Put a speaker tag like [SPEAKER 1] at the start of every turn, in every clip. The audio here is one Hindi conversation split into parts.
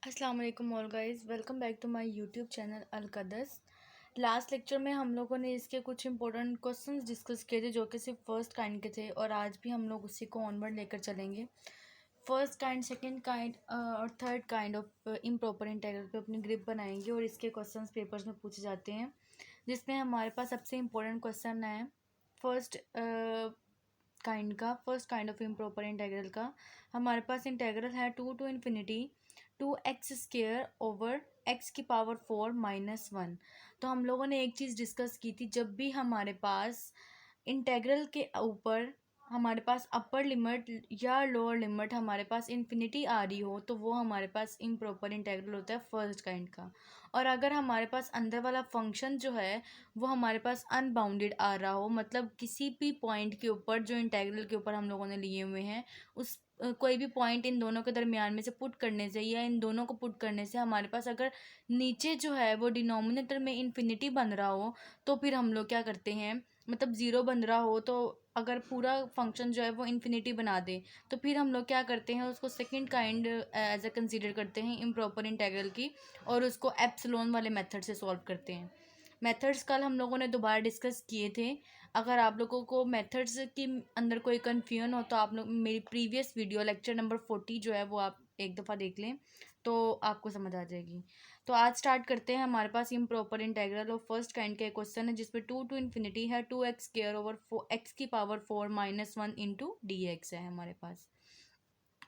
[SPEAKER 1] अस्सलाम वालेकुम all guys, welcome back to my YouTube channel Alkadas. Last lecture में हम लोगों ने इसके कुछ इंपॉर्टेंट क्वेश्चंस डिस्कस किए थे जो कि सिर्फ फर्स्ट काइंड के थे, और आज भी हम लोग उसी को ऑनवर्ड लेकर चलेंगे। फर्स्ट काइंड, सेकंड काइंड और third kind of improper integral पे अपनी ग्रिप बनाएंगे और इसके क्वेश्चंस पेपर्स में पूछे जाते हैं, जिसमें हमारे पास सबसे इम्पोर्टेंट क्वेश्चन है first first kind of improper integral का। हमारे पास इंटीग्रल है to infinity 2x² over x⁴ तो हम लोगों ने एक चीज़ डिस्कस की थी, जब भी हमारे पास इंटीग्रल के ऊपर हमारे पास अपर लिमिट या लोअर लिमिट हमारे पास इन्फिनिटी आ रही हो तो वो हमारे पास इम्प्रॉपर इंटीग्रल होता है फर्स्ट काइंड का। और अगर हमारे पास अंदर वाला फंक्शन जो है वो हमारे पास अनबाउंडेड आ रहा हो, मतलब किसी भी पॉइंट के ऊपर जो इंटीग्रल के ऊपर हम लोगों ने लिए हुए हैं उस कोई भी पॉइंट इन दोनों के दरमियान में से पुट करने से या इन दोनों को पुट करने से हमारे पास अगर नीचे जो है वो डिनोमिनेटर में इन्फिनिटी बन रहा हो तो फिर हम लोग क्या करते हैं, मतलब ज़ीरो बन रहा हो तो अगर पूरा फंक्शन जो है वो इन्फिनिटी बना दे तो फिर हम लोग क्या करते हैं, उसको second kind as a consider करते हैं इम्प्रॉपर इंटीग्रल की, और उसको एप्सिलॉन वाले मेथड से सॉल्व करते हैं। मेथड्स कल हम लोगों ने दोबारा डिस्कस किए थे। अगर आप लोगों को मेथड्स के अंदर कोई कन्फ्यूजन हो तो आप लोग मेरी प्रीवियस वीडियो लेक्चर नंबर 40 जो है वो आप एक दफ़ा देख लें तो आपको समझ आ जाएगी। तो आज स्टार्ट करते हैं। हमारे पास इम्प्रॉपर इंटीग्रल और फर्स्ट काइंड का क्वेश्चन है जिसपे टू इन्फिनिटी है 2x² over x⁴ into dx है हमारे पास।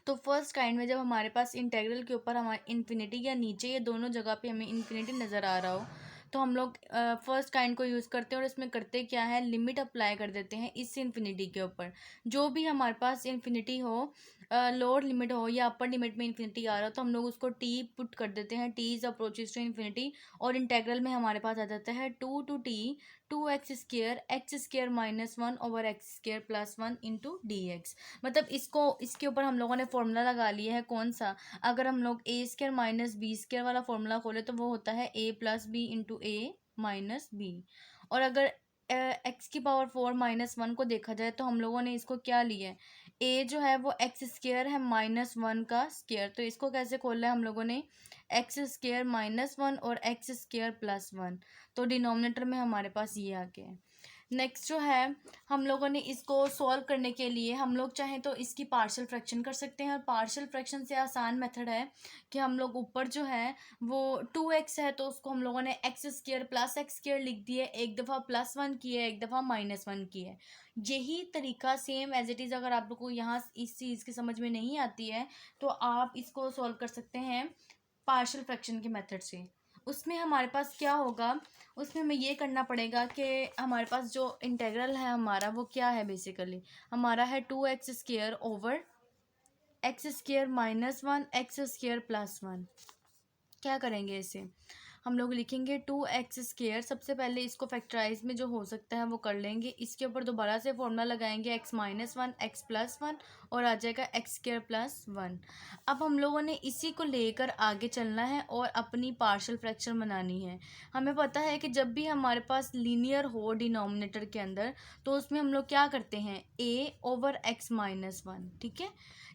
[SPEAKER 1] तो फर्स्ट काइंड में जब हमारे पास इंटीग्रल के ऊपर हमारे इन्फिनिटी या नीचे या दोनों जगह पे हमें इन्फिनिटी नज़र आ रहा हो तो हम लोग फर्स्ट काइंड को यूज़ करते हैं और इसमें करते क्या है, लिमिट अप्लाई कर देते हैं इस इन्फिनिटी के ऊपर। जो भी हमारे पास इन्फिनिटी हो, लोअर लिमिट हो या अपर लिमिट में इन्फिनिटी आ रहा हो तो हम लोग उसको टी पुट कर देते हैं, T is approaches to infinity, और इंटीग्रल में हमारे पास आ जाता है 2 to t 2x² over x² + 1 into dx। मतलब इसको इसके ऊपर हम लोगों ने फॉर्मूला लगा लिया है कौन सा, अगर हम लोग a² - b² वाला फॉर्मूला खोले तो वो होता है a+b इंटू a-b। और अगर x⁴ - 1 को देखा जाए तो हम लोगों ने इसको क्या लिया है, a जो है वो x² है -1 का स्क्वायर, तो इसको कैसे खोला है हम लोगों ने, x² - 1 और x² + 1, तो डिनोमिनेटर में हमारे पास ये आ गया है। नेक्स्ट जो है हम लोगों ने इसको सॉल्व करने के लिए हम लोग चाहें तो इसकी पार्शियल फ्रैक्शन कर सकते हैं, और पार्शियल फ्रैक्शन से आसान मेथड है कि हम लोग ऊपर जो है वो 2x है तो उसको हम लोगों ने x² + x² लिख दिए, एक दफ़ा +1 की है एक दफ़ा -1 की है। यही तरीका सेम एज इट इज़ अगर आप लोग को यहाँ इस चीज़ की समझ में नहीं आती है तो आप इसको सॉल्व कर सकते हैं पार्शियल फ्रैक्शन के मेथड से। उसमें हमारे पास क्या होगा, उसमें हमें ये करना पड़ेगा कि हमारे पास जो इंटीग्रल है हमारा वो क्या है, बेसिकली हमारा है 2x² ओवर x² - 1 x² + 1। क्या करेंगे इसे, हम लोग लिखेंगे 2x², सबसे पहले इसको फैक्टराइज में जो हो सकता है वो कर लेंगे, इसके ऊपर दोबारा से फॉर्मूला लगाएंगे x - 1 x + 1 और आ जाएगा x² + 1। अब हम लोगों ने इसी को लेकर आगे चलना है और अपनी पार्शियल फ्रैक्शन बनानी है। हमें पता है कि जब भी हमारे पास लीनियर हो डिनोमिनेटर के अंदर तो उसमें हम लोग क्या करते हैं, a/x - 1, ठीक है।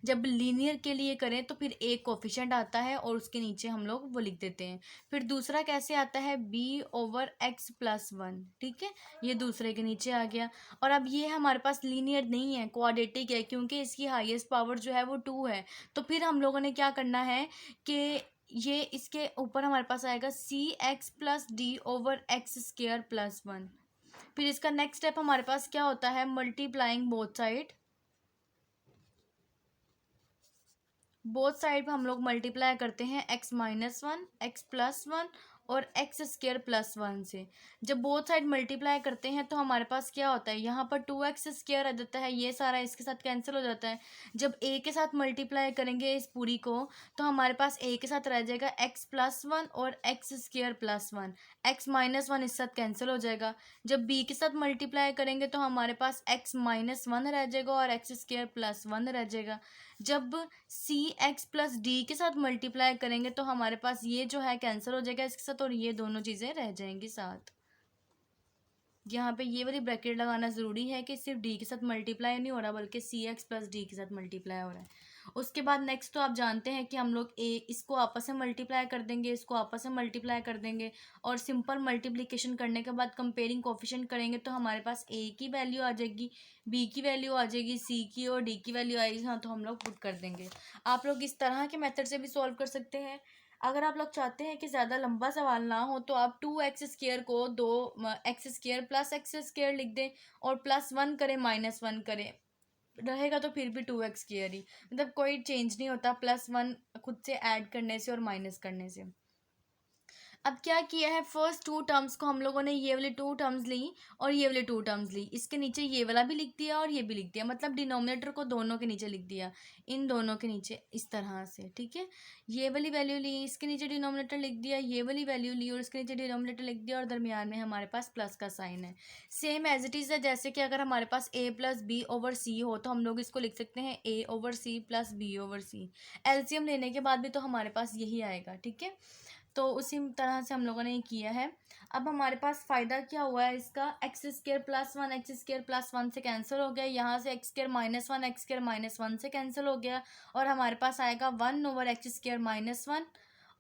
[SPEAKER 1] जब लीनियर के लिए करें तो फिर एक कोफिशिएंट आता है और उसके नीचे हम लोग वो लिख देते हैं। फिर दूसरा कैसे आता है, b/x + 1, ठीक है, ये दूसरे के नीचे आ गया। और अब ये हमारे पास लीनियर नहीं है, क्वाड्रेटिक है, क्योंकि इसकी हाईएस्ट पावर जो है वो 2 है। तो फिर हम लोगों ने क्या करना है कि ये इसके ऊपर हमारे पास आएगा cx + d ओवर x² + 1। फिर इसका नेक्स्ट स्टेप हमारे पास क्या होता है, मल्टीप्लाइंग बोथ साइड हम लोग मल्टीप्लाई करते हैं x - 1 x + 1 और x² + 1 से। जब बोथ साइड मल्टीप्लाई करते हैं तो हमारे पास क्या होता है, यहाँ पर 2x² आ जाता है, ये सारा इसके साथ कैंसिल हो जाता है। जब a के साथ मल्टीप्लाई करेंगे इस पूरी को तो हमारे पास a के साथ रह जाएगा x + 1 और x² + 1, x - 1 इस साथ कैंसिल हो जाएगा। जब b के साथ मल्टीप्लाई करेंगे तो हमारे पास x - 1 रह जाएगा और x² + 1 रह जाएगा। जब cx + d के साथ मल्टीप्लाई करेंगे तो हमारे पास ये जो है कैंसिल हो जाएगा इसके साथ और ये दोनों चीज़ें रह जाएंगी साथ। यहाँ पे ये वाली ब्रैकेट लगाना ज़रूरी है कि सिर्फ d के साथ मल्टीप्लाई नहीं हो रहा बल्कि cx + d के साथ मल्टीप्लाई हो रहा है। उसके बाद नेक्स्ट तो आप जानते हैं कि हम लोग इसको आपस में मल्टीप्लाई कर देंगे, इसको आपस में मल्टीप्लाई कर देंगे, और सिंपल मल्टीप्लिकेशन करने के बाद कंपेयरिंग कोफिशिएंट करेंगे तो हमारे पास ए की वैल्यू आ जाएगी, बी की वैल्यू आ जाएगी, सी की और डी की वैल्यू आएगी। हाँ, तो हम लोग पुट कर देंगे। आप लोग इस तरह के मेथड से भी सॉल्व कर सकते हैं। अगर आप लोग चाहते हैं कि ज़्यादा लंबा सवाल ना हो तो आप 2x² को 2x² प्लस x² लिख दें और +1 करें -1 करें, रहेगा तो फिर भी 2x² ही, मतलब कोई चेंज नहीं होता +1 खुद से ऐड करने से और माइनस करने से। अब क्या किया है, फर्स्ट टू टर्म्स को हम लोगों ने, ये वाली टू टर्म्स ली और ये वाली टू टर्म्स ली, इसके नीचे ये वाला भी लिख दिया और ये भी लिख दिया, मतलब डिनोमिनेटर को दोनों के नीचे लिख दिया, इन दोनों के नीचे इस तरह से। ठीक है, ये वाली वैल्यू ली, इसके नीचे डिनोमिनेटर लिख दिया, ये वाली वैल्यू ली और इसके नीचे डिनोमिनेटर लिख दिया, और दरमियान में हमारे पास प्लस का साइन है। सेम एज इट इज़ है, जैसे कि अगर हमारे पास a plus B over C हो तो हम लोग इसको लिख सकते हैं a over C plus B over C. LCM लेने के बाद भी तो हमारे पास यही आएगा। ठीक है, तो उसी तरह से हम लोगों ने ये किया है। अब हमारे पास फ़ायदा क्या हुआ है इसका, x² + 1 x² + 1 से कैंसिल हो गया, यहाँ से x² - 1 x² - 1 से कैंसिल हो गया, और हमारे पास आएगा 1/x² - 1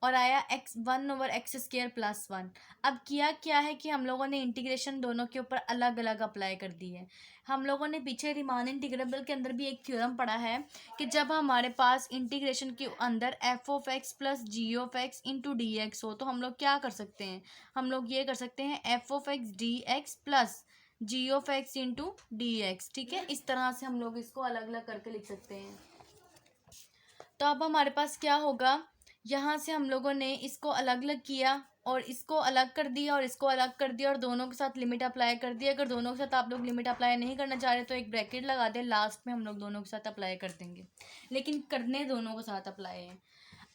[SPEAKER 1] और आया 1/x² + 1। अब किया क्या है कि हम लोगों ने इंटीग्रेशन दोनों के ऊपर अलग अलग अप्लाई कर दी है। हम लोगों ने पीछे रीमान इंटीग्रेबल के अंदर भी एक थ्योरम पढ़ा है कि जब हमारे पास इंटीग्रेशन के अंदर f(x) + g(x) * dx हो तो हम लोग क्या कर सकते हैं, हम लोग ये कर सकते हैं f(x) dx + g(x) * dx। ठीक है, इस तरह से हम लोग इसको अलग अलग करके लिख सकते हैं। तो अब हमारे पास क्या होगा, यहाँ से हम लोगों ने इसको अलग अलग किया और इसको अलग कर दिया और इसको अलग कर दिया और दोनों के साथ लिमिट अप्लाई कर दिया। अगर दोनों के साथ आप लोग लिमिट अप्लाई नहीं करना चाह रहे तो एक ब्रैकेट लगा दें, लास्ट में हम लोग दोनों के साथ अप्लाई कर देंगे, लेकिन करने दोनों के साथ अप्लाई है।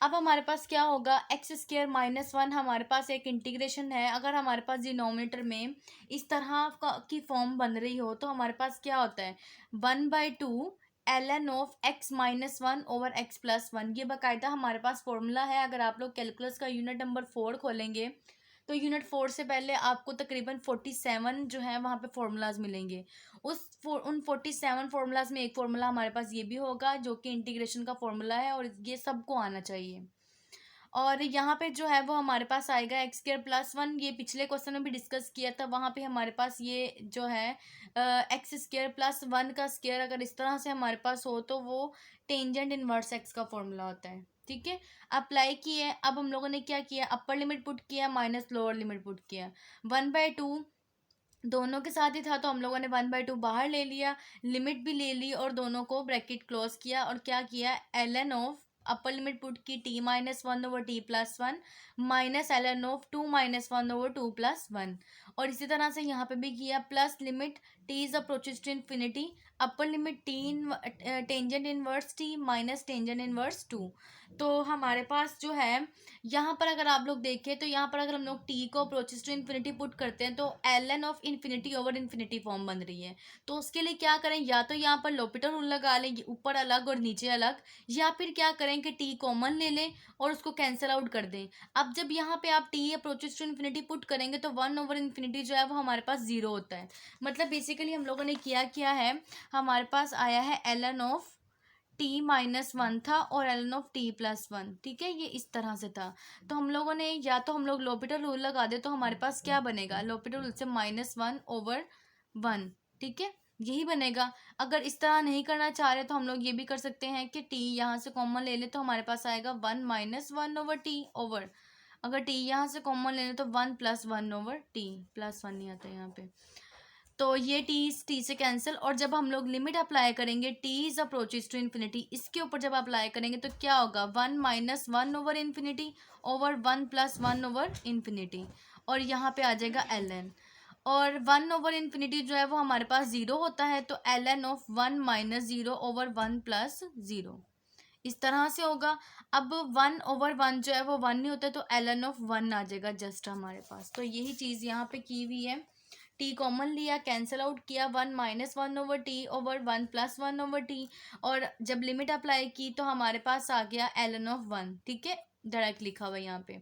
[SPEAKER 1] अब हमारे पास क्या होगा, x² - 1 हमारे पास एक इंटीग्रेशन है। अगर हमारे पास डिनोमिनेटर में इस तरह की फॉर्म बन रही हो तो हमारे पास क्या होता है, 1/2 ln of x - 1 over x + 1। ये बाकायदा हमारे पास फॉर्मूला है। अगर आप लोग कैलकुलस का यूनिट नंबर 4 खोलेंगे तो यूनिट 4 से पहले आपको तकरीबन 47 जो है वहाँ पे फॉर्मूलाज मिलेंगे। उन 47 फॉर्मूलाज में एक फॉर्मूला हमारे पास ये भी होगा जो कि इंटीग्रेशन का फॉर्मूला है, और ये सबको आना चाहिए। और यहाँ पे जो है वो हमारे पास आएगा x² + 1। ये पिछले क्वेश्चन में भी डिस्कस किया था, वहाँ पे हमारे पास ये जो है x² + 1 का स्क्वायर अगर इस तरह से हमारे पास हो तो वो टेंजेंट इनवर्स x का फॉर्मूला होता है। ठीक है, अप्लाई किए। अब हम लोगों ने क्या किया, अपर लिमिट पुट किया माइनस लोअर लिमिट पुट किया। 1/2 दोनों के साथ ही था तो हम लोगों ने 1/2 बाहर ले लिया, लिमिट भी ले ली और दोनों को ब्रैकेट क्लोज किया और क्या किया, ln of upper limit put की t - 1/t + 1 minus ln of 2 - 1/2 + 1। और इसी तरह से यहाँ पे भी किया, plus limit t is approaches to infinity, upper limit tangent inverse t minus tangent inverse 2। तो हमारे पास जो है यहाँ पर अगर आप लोग देखें तो यहाँ पर अगर हम लोग t को अप्रोचेस टू इन्फिनिटी पुट करते हैं तो ln of infinity over infinity form बन रही है। तो उसके लिए क्या करें, या तो यहाँ पर लोपिटर रूल लगा लें, ऊपर अलग और नीचे अलग, या फिर क्या करें कि t कॉमन ले लें और उसको कैंसिल आउट कर दें। अब जब यहाँ पे आप t approaches to infinity put करेंगे तो 1/इन्फिनिटी जो है वो हमारे पास 0 होता है। मतलब बेसिकली हम लोगों ने किया है, हमारे पास आया है ln ऑफ t - 1 था और ln ऑफ t + 1। ठीक है, ये इस तरह से था। तो हम लोगों ने या तो हम लोग लोपिटर रूल लगा दे तो हमारे पास क्या बनेगा, लोपिटर रूल से -1/1। ठीक है, यही बनेगा। अगर इस तरह नहीं करना चाह रहे तो हम लोग ये भी कर सकते हैं कि t यहाँ से कॉमन ले ले तो हमारे पास आएगा 1 - 1/t ओवर, अगर t यहाँ से कॉमन ले ले तो 1 + 1/t, +1 नहीं आता यहाँ पे, तो ये टी से कैंसिल। और जब हम लोग लिमिट अप्लाई करेंगे t is approaches to infinity, इसके ऊपर जब अप्लाई करेंगे तो क्या होगा, 1 - 1/इन्फिनिटी ओवर 1 + 1/इन्फिनिटी, और यहाँ पे आ जाएगा ln। और 1/इन्फिनिटी जो है वो हमारे पास 0 होता है तो ln ऑफ 1 - 0 ओवर 1 + 0 इस तरह से होगा। अब 1/1 जो है वो 1 नहीं होता है तो ln ऑफ 1 आ जाएगा जस्ट हमारे पास। तो यही चीज़ यहाँ पे की हुई है, t कॉमन लिया, कैंसिल आउट किया, 1 - 1/t ओवर 1 + 1/t, और जब लिमिट अप्लाई की तो हमारे पास आ गया ln ऑफ 1। ठीक है, डायरेक्ट लिखा हुआ यहाँ पे।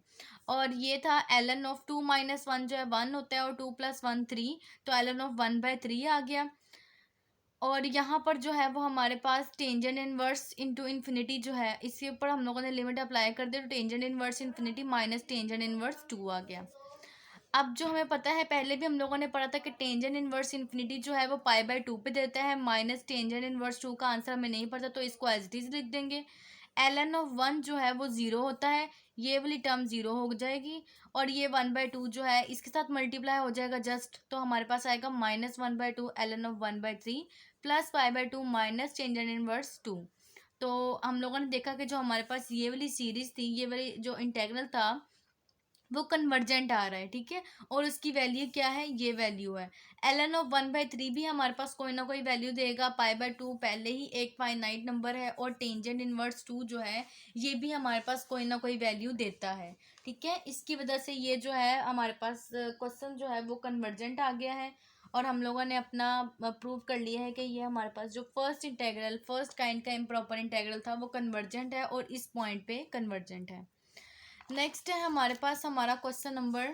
[SPEAKER 1] और ये था ln ऑफ 2 - 1 जो है 1 होता है और 2 + 1 3, तो ln ऑफ 1/3 आ गया। और यहाँ पर जो है वो हमारे पास टेंजेंट इनवर्स इंटू इन्फिनिटी जो है, इसके ऊपर हम लोगों ने लिमिट अप्लाई कर दी तो tangent inverse infinity minus tangent inverse 2 आ गया। अब जो हमें पता है, पहले भी हम लोगों ने पढ़ा था कि टेंजेंट इनवर्स इन्फिनिटी जो है वो π/2 पे देता है, माइनस टेंजेंट इनवर्स 2 का आंसर हमें नहीं पता तो इसको एज इट इज लिख देंगे। ln(1) जो है वो ज़ीरो होता है, ये वाली टर्म ज़ीरो हो जाएगी और ये 1/2 जो है इसके साथ मल्टीप्लाई हो जाएगा जस्ट, तो हमारे पास आएगा -1/2 ln(1/3) plus π/2 minus tangent inverse 2। तो हम लोगों ने देखा कि जो हमारे पास ये वाली सीरीज थी, ये वाली जो इंटेग्रल था वो कन्वर्जेंट आ रहा है, ठीक है, और उसकी वैल्यू क्या है, ये वैल्यू है। ln(1/3) भी हमारे पास कोई ना कोई वैल्यू देगा, π/2 पहले ही एक फाइनाइट नंबर है और टेंजेंट इनवर्स 2 जो है ये भी हमारे पास कोई ना कोई वैल्यू देता है, ठीक है। इसकी वजह से ये जो है हमारे पास क्वेश्चन जो है वो कन्वर्जेंट आ गया है और हम लोगों ने अपना प्रूव कर लिया है कि ये हमारे पास जो फर्स्ट काइंड का इम्प्रॉपर इंटेग्रल था वो कन्वर्जेंट है और इस पॉइंट पे कन्वर्जेंट है। नेक्स्ट है हमारे पास हमारा क्वेश्चन नंबर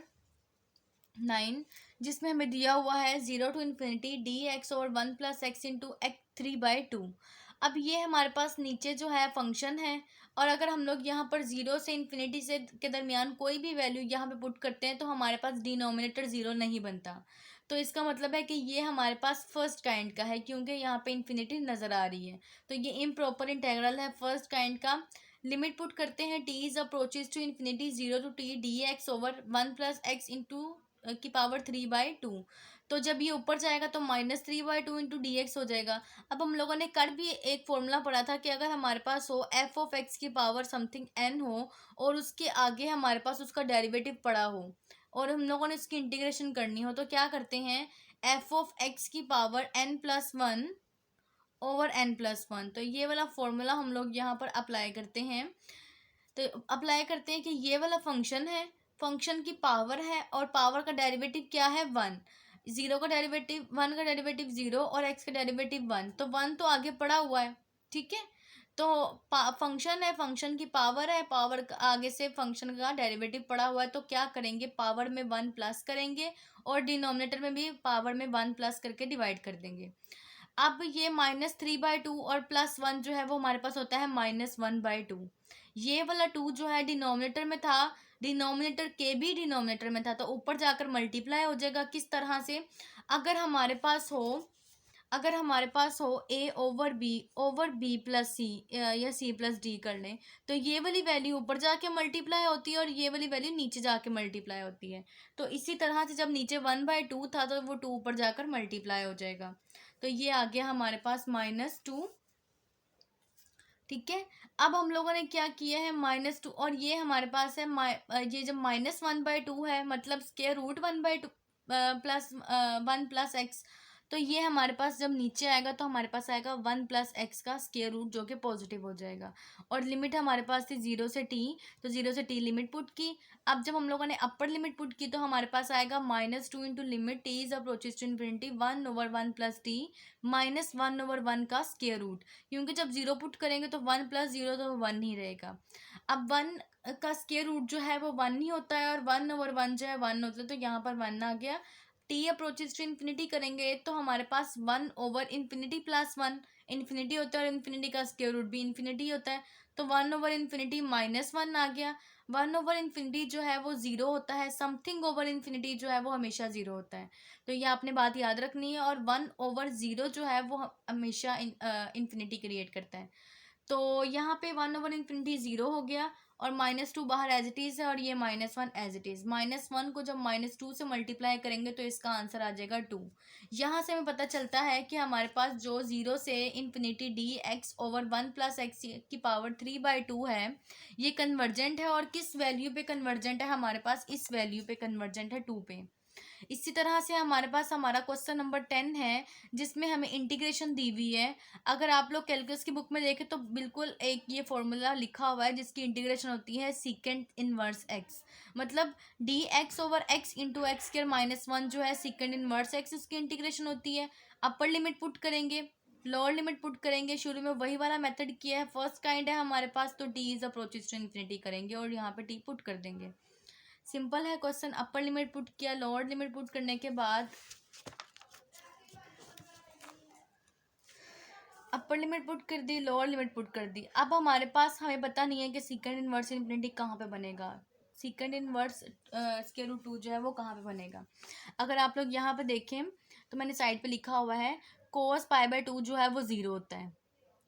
[SPEAKER 1] 9, जिसमें हमें दिया हुआ है 0 to ∞ dx/1 + x into x3/2। अब ये हमारे पास नीचे जो है फंक्शन है और अगर हम लोग यहाँ पर 0 से इन्फिनिटी से के दरमियान कोई भी वैल्यू यहाँ पे पुट करते हैं तो हमारे पास डिनोमिनेटर 0 नहीं बनता। तो इसका मतलब है कि ये हमारे पास फर्स्ट काइंड का है क्योंकि यहाँ पे इन्फिनिटी नज़र आ रही है, तो ये इम्प्रॉपर इंटेग्रल है फर्स्ट काइंड का। लिमिट पुट करते हैं, t is approaches to infinity 0 to t dx/1 + x into की पावर 3/2। तो जब ये ऊपर जाएगा तो -3/2 इंटू डी एक्स हो जाएगा। अब हम लोगों ने कर भी एक फॉर्मूला पढ़ा था कि अगर हमारे पास हो f(x) की पावर समथिंग n हो और उसके आगे हमारे पास उसका डेरिवेटिव पड़ा हो और हम लोगों ने उसकी इंटीग्रेशन करनी हो तो क्या करते हैं, f(x) की पावर n+1 ओवर n+1। तो ये वाला फॉर्मूला हम लोग यहाँ पर अप्लाई करते हैं। तो अप्लाई करते हैं कि ये वाला फंक्शन है, फंक्शन की पावर है और पावर का डेरिवेटिव क्या है, 1। 0 का डेरिवेटिव 1 का डेरिवेटिव 0 और x का डेरिवेटिव 1, तो 1 तो आगे पड़ा हुआ है, ठीक है। तो फंक्शन है, फंक्शन की पावर है, पावर आगे से फंक्शन का डेरिवेटिव पड़ा हुआ है, तो क्या करेंगे, पावर में 1 प्लस करेंगे और डिनोमिनेटर में भी पावर में 1 प्लस करके डिवाइड कर देंगे। अब ये -3/2 और +1 जो है वो हमारे पास होता है -1/2। ये वाला 2 जो है डिनोमिनेटर में था, डिनोमिनेटर के भी डिनोमिनेटर में था, तो ऊपर जाकर मल्टीप्लाई हो जाएगा। किस तरह से, अगर हमारे पास हो अगर हमारे पास हो a/b प्लस सी या c+d कर लें, तो ये वाली वैल्यू ऊपर जाके मल्टीप्लाई होती है और ये वाली वैल्यू नीचे जाके मल्टीप्लाई होती है। तो इसी तरह से जब नीचे 1/2 था तो वो 2 ऊपर जाकर मल्टीप्लाई हो जाएगा, तो ये आ गया हमारे पास -2, ठीक है। अब हम लोगों ने क्या किया है, -2 और ये हमारे पास है ये जब -1/2 है मतलब स्क्वायर रूट 1/2 +1 + x, तो ये हमारे पास जब नीचे आएगा तो हमारे पास आएगा 1 + x का स्क्वायर रूट जो कि पॉजिटिव हो जाएगा। और लिमिट हमारे पास थी 0 से t, तो 0 से t लिमिट पुट की। अब जब हम लोगों ने अपर लिमिट पुट की तो हमारे पास आएगा -2 into limit t is approaches to infinity 1/1 + t -1/1 का स्क्वायर रूट, क्योंकि जब 0 पुट करेंगे तो 1 + 0 तो 1 ही रहेगा। अब 1 का स्क्वायर रूट जो है वो 1 ही होता है और 1/1 जो है 1 होता है, तो यहाँ पर 1 आ गया। t अप्रोचेज टू इन्फिनिटी करेंगे तो हमारे पास 1/∞ + 1, इन्फिनिटी होता है और इन्फिनिटी का स्क्वायर रूट भी इन्फिनिटी होता है, तो 1/∞ -1 आ गया। 1/∞ जो है वो 0 होता है, समथिंग ओवर इन्फिनिटी जो है वो हमेशा 0 होता है, तो ये आपने बात याद रखनी है। और 1/0 जो है वो हमेशा इन्फिनिटी क्रिएट करता है, तो यहाँ पे 1/∞ 0 हो गया और -2 बाहर एज इट इज़ है और ये -1 एज इट इज़। -1 को जब -2 से मल्टीप्लाई करेंगे तो इसका आंसर आ जाएगा 2। यहाँ से हमें पता चलता है कि हमारे पास जो 0 से इन्फिनिटी dx/1 + x की पावर 3/2 है, ये कन्वर्जेंट है। और किस वैल्यू पे कन्वर्जेंट है, हमारे पास इस वैल्यू पे कन्वर्जेंट है, 2 पे। इसी तरह से हमारे पास हमारा क्वेश्चन नंबर 10 है, जिसमें हमें इंटीग्रेशन दी हुई है। अगर आप लोग कैलकुलस की बुक में देखें तो बिल्कुल एक ये फॉर्मूला लिखा हुआ है जिसकी इंटीग्रेशन होती है सीकेंट इनवर्स एक्स, मतलब dx/x इंटू x² - 1 जो है सीकेंट इनवर्स एक्स, उसकी इंटीग्रेशन होती है। अपर लिमिट पुट करेंगे, लोअर लिमिट पुट करेंगे, शुरू में वही वाला मेथड किया है, फर्स्ट काइंड है हमारे पास, तो t is approaches to infinity करेंगे और यहाँ पे t पुट कर देंगे। सिंपल है क्वेश्चन। अपर लिमिट पुट किया, लोअर लिमिट पुट करने के बाद अपर लिमिट पुट कर दी, लोअर लिमिट पुट कर दी। अब हमारे पास हमें पता नहीं है कि सीकेंड इनवर्स इन्फिनिटी कहाँ पे बनेगा, secant inverse square root two जो है वो कहाँ पे बनेगा। अगर आप लोग यहाँ पे देखें तो मैंने साइड पे लिखा हुआ है कोस पाई बाय टू जो है वो ज़ीरो होता है,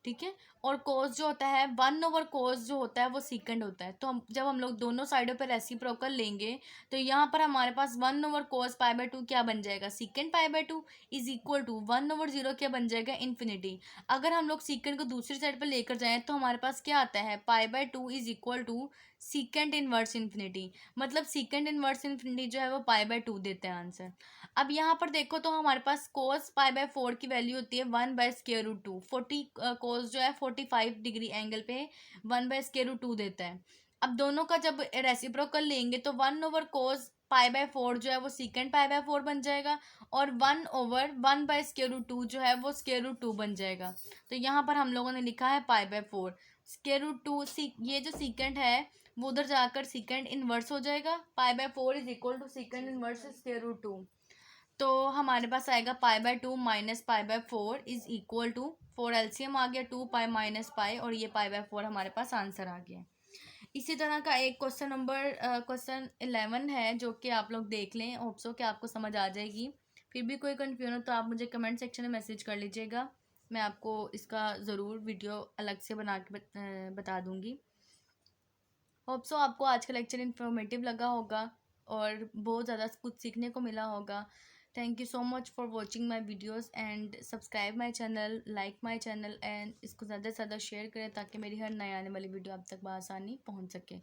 [SPEAKER 1] ठीक है। और कोस जो होता है 1/कोस जो होता है वो सीकेंड होता है। तो हम जब हम लोग दोनों साइडों पर रेसिप्रोकल लेंगे तो यहाँ पर हमारे पास 1/कोस पाई बाय टू क्या बन जाएगा, secant pi by two is equal to 1/0 क्या बन जाएगा, इन्फिनिटी। अगर हम लोग सीकेंड को दूसरी साइड पर लेकर जाएं तो हमारे पास क्या आता है, pi by two is equal to secant inverse infinity. मतलब सीकेंड इनवर्स इन्फिनिटी जो है वो पाई बाय टू देते हैं आंसर। अब यहाँ पर देखो तो हमारे पास कोस पाई बाय फोर की वैल्यू होती है 1/√2। 40 कोस जो है 45 डिग्री एंगल पे 1/√2 देता है। अब दोनों का जब रेसिप्रोकल लेंगे तो 1/कोस पाई बाय फोर जो है वो सीकेंड पाई बाय फोर बन जाएगा, और 1/1/√2 जो है वो √2 बन जाएगा। तो यहाँ पर हम लोगों ने लिखा है पाई बाय फोर √2। ये जो सीकेंड है वो उधर जाकर सीकेंड इनवर्स हो जाएगा, pi by four is equal to secant inverse √2। तो हमारे पास आएगा pi by two minus pi by four is equal to, four LCM आ गया, 2 पाई माइनस पाई, और ये पाई बाय फोर हमारे पास आंसर आ गया। इसी तरह का एक क्वेश्चन 11 है जो कि आप लोग देख लें, होप सो कि आपको समझ आ जाएगी। फिर भी कोई कन्फ्यूजन हो तो आप मुझे कमेंट सेक्शन में मैसेज कर लीजिएगा, मैं आपको इसका ज़रूर वीडियो अलग से बना के बता दूँगी। होप सो आपको आज का लेक्चर इन्फॉर्मेटिव लगा होगा और बहुत ज़्यादा कुछ सीखने को मिला होगा। Thank you so much for watching my videos and subscribe my channel, like my channel and इसको ज़्यादा से ज़्यादा शेयर करें ताकि मेरी हर नए आने वाली वीडियो आप तक बआसानी पहुँच सके।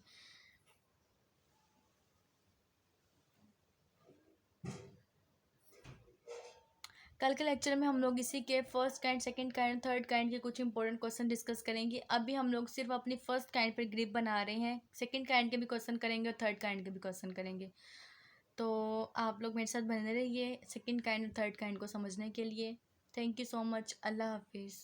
[SPEAKER 1] कल के लेक्चर में हम लोग इसी के first kind, second kind, third kind के कुछ इंपॉर्टेंट क्वेश्चन डिस्कस करेंगे। अभी हम लोग सिर्फ अपनी फर्स्ट काइंड पर ग्रिप बना रहे हैं, सेकंड काइंड के भी क्वेश्चन करेंगे और थर्ड काइंड के भी क्वेश्चन करेंगे। तो आप लोग मेरे साथ बने रहिए सेकंड काइंड और थर्ड काइंड को समझने के लिए। Thank you so much. अल्लाह हाफिज़।